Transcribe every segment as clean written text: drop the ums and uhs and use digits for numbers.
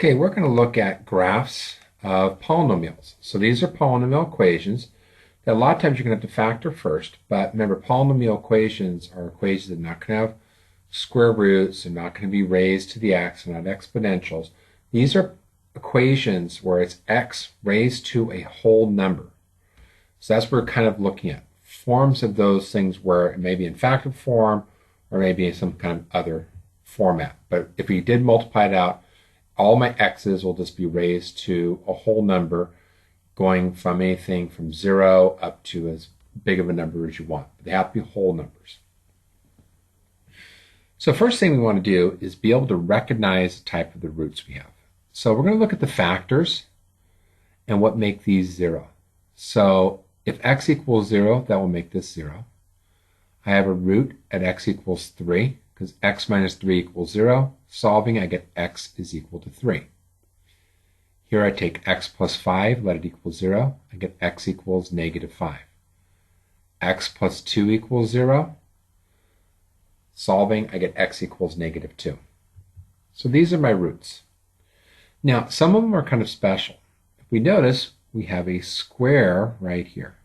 Okay, we're going to look at graphs of polynomials. So these are polynomial equations that a lot of times you're going to have to factor first, but remember polynomial equations are equations that are not going to have square roots, they're not going to be raised to the x, they're not exponentials. These are equations where it's x raised to a whole number. So that's what we're kind of looking at. Forms of those things where it may be in factored form or maybe in some kind of other format. But if we did multiply it out, all my x's will just be raised to a whole number, going from anything from 0 up to as big of a number as you want. But they have to be whole numbers. So first thing we want to do is be able to recognize the type of the roots we have. So we're going to look at the factors and what make these 0. So if x equals 0, that will make this 0. I have a root at x equals 3, because x minus 3 equals 0. Solving, I get x is equal to 3. Here I take x plus 5, let it equal 0. I get x equals negative 5. X plus 2 equals 0. Solving, I get x equals negative 2. So these are my roots. Now, some of them are kind of special. If we notice, we have a square right here.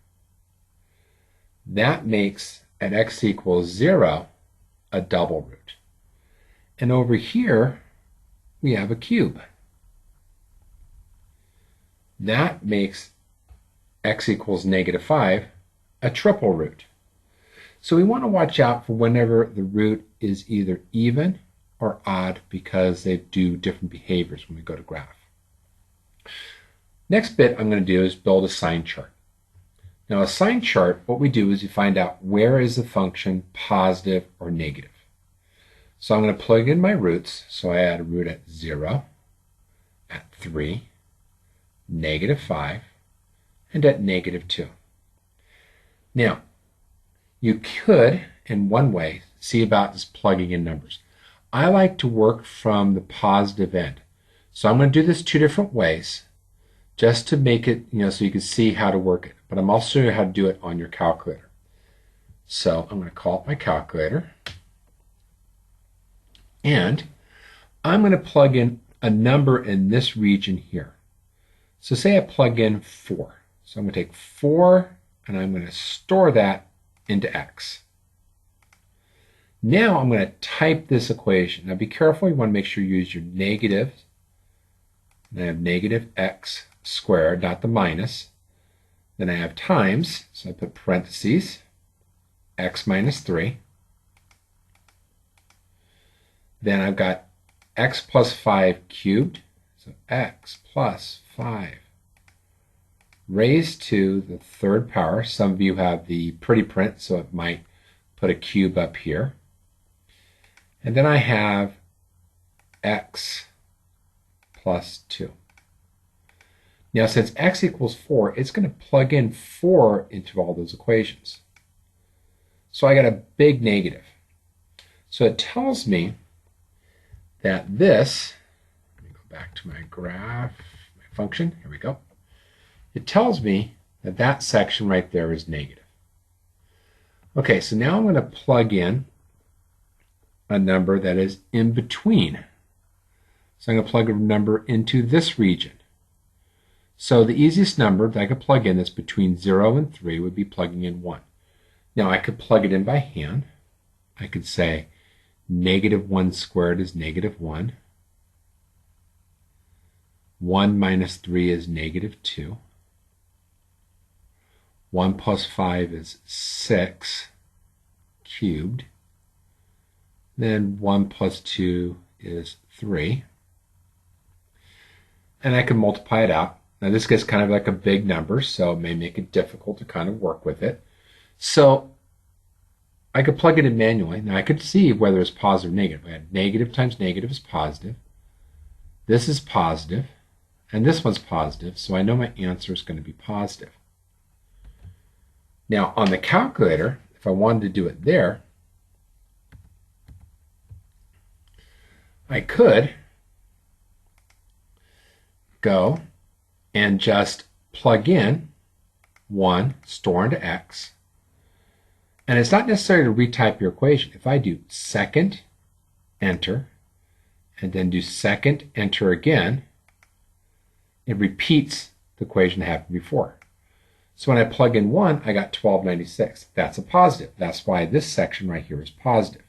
That makes, at x equals 0, a double root. And over here, we have a cube. That makes x equals negative 5 a triple root. So we want to watch out for whenever the root is either even or odd, because they do different behaviors when we go to graph. Next bit I'm going to do is build a sign chart. Now a sign chart, what we do is we find out where is the function positive or negative. So I'm going to plug in my roots. So I add a root at 0, at 3, negative 5, and at negative 2. Now, you could, in one way, see about just plugging in numbers. I like to work from the positive end. So I'm going to do this two different ways, just to make it, so you can see how to work it. But I'm also showing you how to do it on your calculator. So I'm going to call up my calculator. And I'm going to plug in a number in this region here. So say I plug in 4. So I'm going to take 4 and I'm going to store that into x. Now I'm going to type this equation. Now be careful, you want to make sure you use your negatives. And I have negative x squared, not the minus. Then I have times, so I put parentheses, x minus 3. Then I've got x plus 5 cubed, so x plus 5 raised to the third power. Some of you have the pretty print, so it might put a cube up here. And then I have x plus 2. Now since x equals 4, it's going to plug in 4 into all those equations. So I got a big negative. So it tells me that this, let me go back to my graph, my function, here we go. It tells me that that section right there is negative. Okay, so now I'm going to plug in a number that is in between. So I'm going to plug a number into this region. So the easiest number that I could plug in that's between 0 and 3 would be plugging in 1. Now I could plug it in by hand. I could say negative 1 squared is negative 1. 1 minus 3 is negative 2. 1 plus 5 is 6 cubed. Then 1 plus 2 is 3. And I can multiply it out. Now this gets kind of like a big number, so it may make it difficult to kind of work with it. So I could plug it in manually. Now I could see whether it's positive or negative. I had negative times negative is positive. This is positive. And this one's positive, so I know my answer is going to be positive. Now on the calculator, if I wanted to do it there, I could go and just plug in 1, store into x. And it's not necessary to retype your equation. If I do second, enter, and then do second, enter again, it repeats the equation that happened before. So when I plug in 1, I got 1296. That's a positive. That's why this section right here is positive.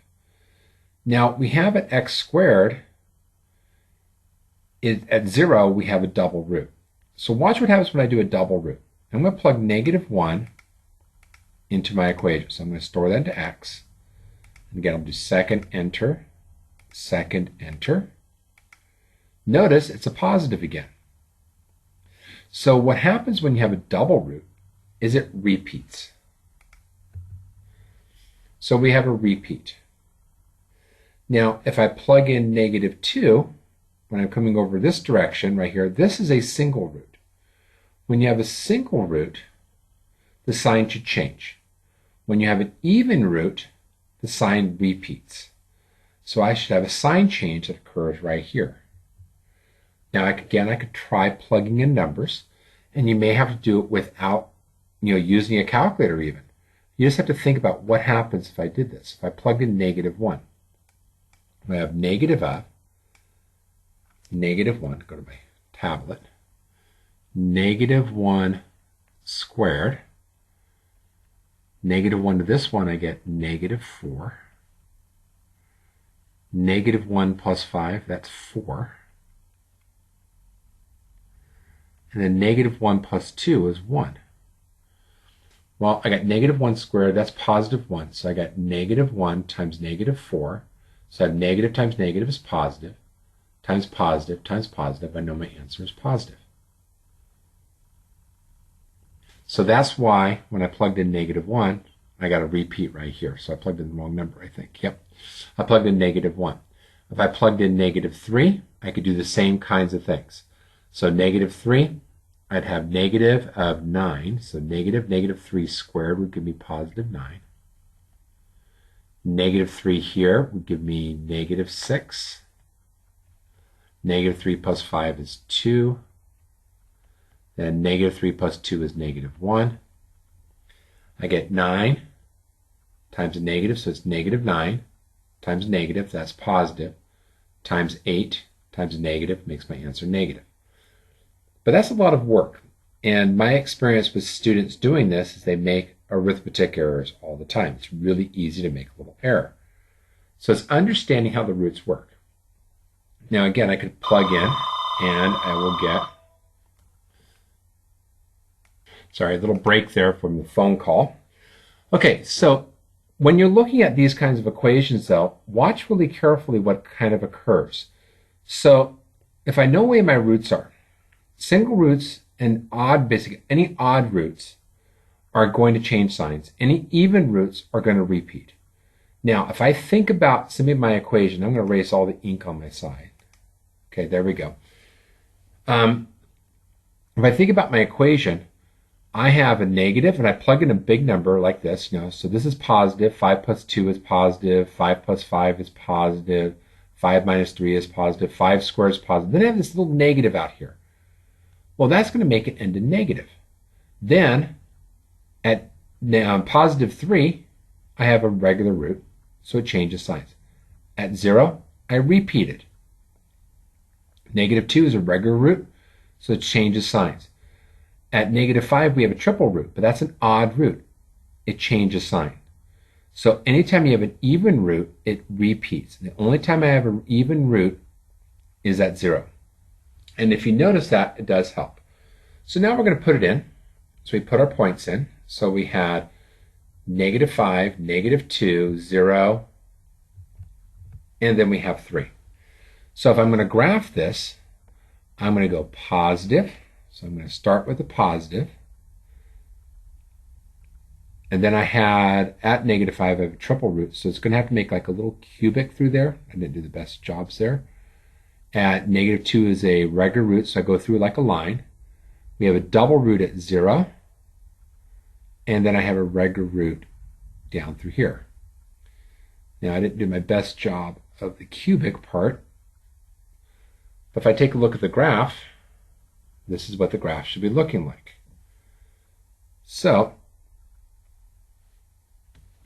Now we have at x squared, at 0, we have a double root. So watch what happens when I do a double root. I'm going to plug -1 into my equation. So I'm going to store that into x. And again, I'll do second enter, second enter. Notice it's a positive again. So what happens when you have a double root is it repeats. So we have a repeat. Now, if I plug in -2, when I'm coming over this direction right here, this is a single root. When you have a single root, the sign should change. When you have an even root, the sign repeats. So I should have a sign change that occurs right here. Now, I could try plugging in numbers, and you may have to do it without, using a calculator even. You just have to think about what happens if I did this. If I plugged in -1, I have negative of -1, go to my tablet, -1 squared, -1 to this one, I get -4, -1 plus 5, that's 4, and then -1 plus 2 is 1. Well, I got -1 squared, that's +1, so I got -1 times -4, so I have negative times negative is positive, times positive times positive, I know my answer is positive. So that's why when I plugged in -1, I got a repeat right here. So I plugged in the wrong number, I think. Yep, I plugged in -1. If I plugged in -3, I could do the same kinds of things. So -3, I'd have negative of 9. So -3 squared would give me +9. -3 here would give me -6. -3 plus 5 is 2. Then -3 plus 2 is -1. I get 9 times a negative, so it's -9 times negative, that's positive, times 8 times a negative makes my answer negative. But that's a lot of work. And my experience with students doing this is they make arithmetic errors all the time. It's really easy to make a little error. So it's understanding how the roots work. Now again, I could plug in and I will get, sorry, a little break there from the phone call. Okay, so when you're looking at these kinds of equations though, watch really carefully what kind of occurs. So if I know where my roots are, single roots and any odd roots are going to change signs. Any even roots are going to repeat. Now, if I think about simply my equation, I'm going to erase all the ink on my side. Okay, there we go. If I think about my equation, I have a negative, and I plug in a big number like this. So this is positive. 5 plus 2 is positive. 5 plus 5 is positive. 5 minus 3 is positive. 5 squared is positive. Then I have this little negative out here. Well, that's going to make it end in negative. Then, at positive 3, I have a regular root, so it changes signs. At 0, I repeat it. -2 is a regular root, so it changes signs. At -5, we have a triple root, but that's an odd root. It changes sign. So anytime you have an even root, it repeats. The only time I have an even root is at 0. And if you notice that, it does help. So now we're going to put it in. So we put our points in. So we had -5, -2, 0, and then we have 3. So if I'm going to graph this, I'm going to go positive. So I'm going to start with the positive. And then I had, at -5, I have a triple root. So it's going to have to make like a little cubic through there. I didn't do the best jobs there. At -2 is a regular root, so I go through like a line. We have a double root at 0. And then I have a regular root down through here. Now, I didn't do my best job of the cubic part. But if I take a look at the graph, this is what the graph should be looking like. So,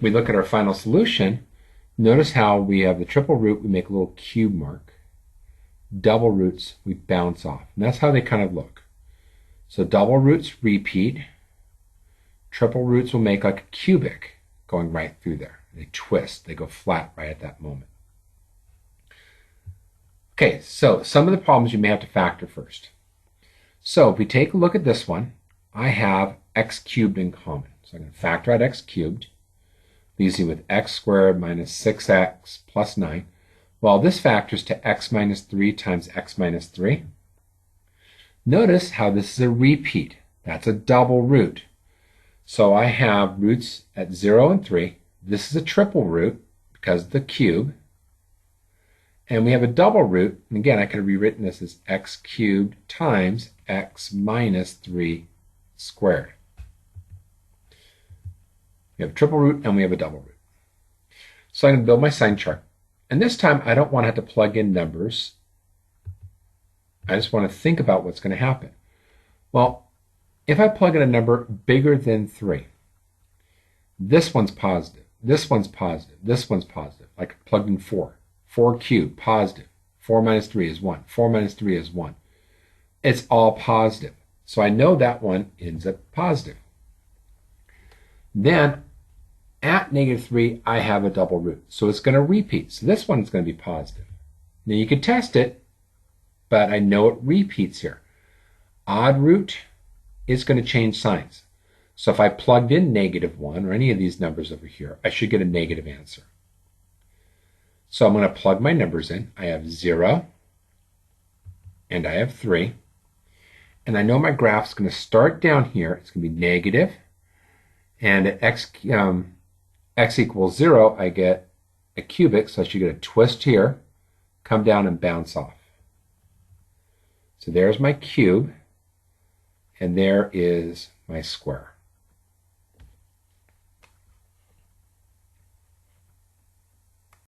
we look at our final solution. Notice how we have the triple root, we make a little cube mark. Double roots, we bounce off. And that's how they kind of look. So double roots repeat. Triple roots will make like a cubic going right through there. They twist. They go flat right at that moment. Okay, so some of the problems you may have to factor first. So if we take a look at this one, I have x cubed in common. So I'm going to factor out x cubed. Leaves me with x squared minus 6x plus 9. Well, this factors to x minus 3 times x minus 3. Notice how this is a repeat. That's a double root. So I have roots at 0 and 3. This is a triple root because of the cube. And we have a double root. And again, I could have rewritten this as x cubed times x minus 3 squared. We have a triple root and we have a double root. So I'm going to build my sign chart. And this time, I don't want to have to plug in numbers. I just want to think about what's going to happen. Well, if I plug in a number bigger than 3, this one's positive, this one's positive, this one's positive. Like I plugged in 4. 4 cubed, positive. 4 minus 3 is 1. 4 minus 3 is 1. It's all positive. So I know that one ends up positive. Then at negative 3, I have a double root. So it's going to repeat. So this one is going to be positive. Now you can test it, but I know it repeats here. Odd root is going to change signs. So if I plugged in negative 1 or any of these numbers over here, I should get a negative answer. So I'm going to plug my numbers in. I have 0 and I have 3. And I know my graph's going to start down here. It's going to be negative. And at x equals 0, I get a cubic. So I should get a twist here, come down and bounce off. So there's my cube. And there is my square.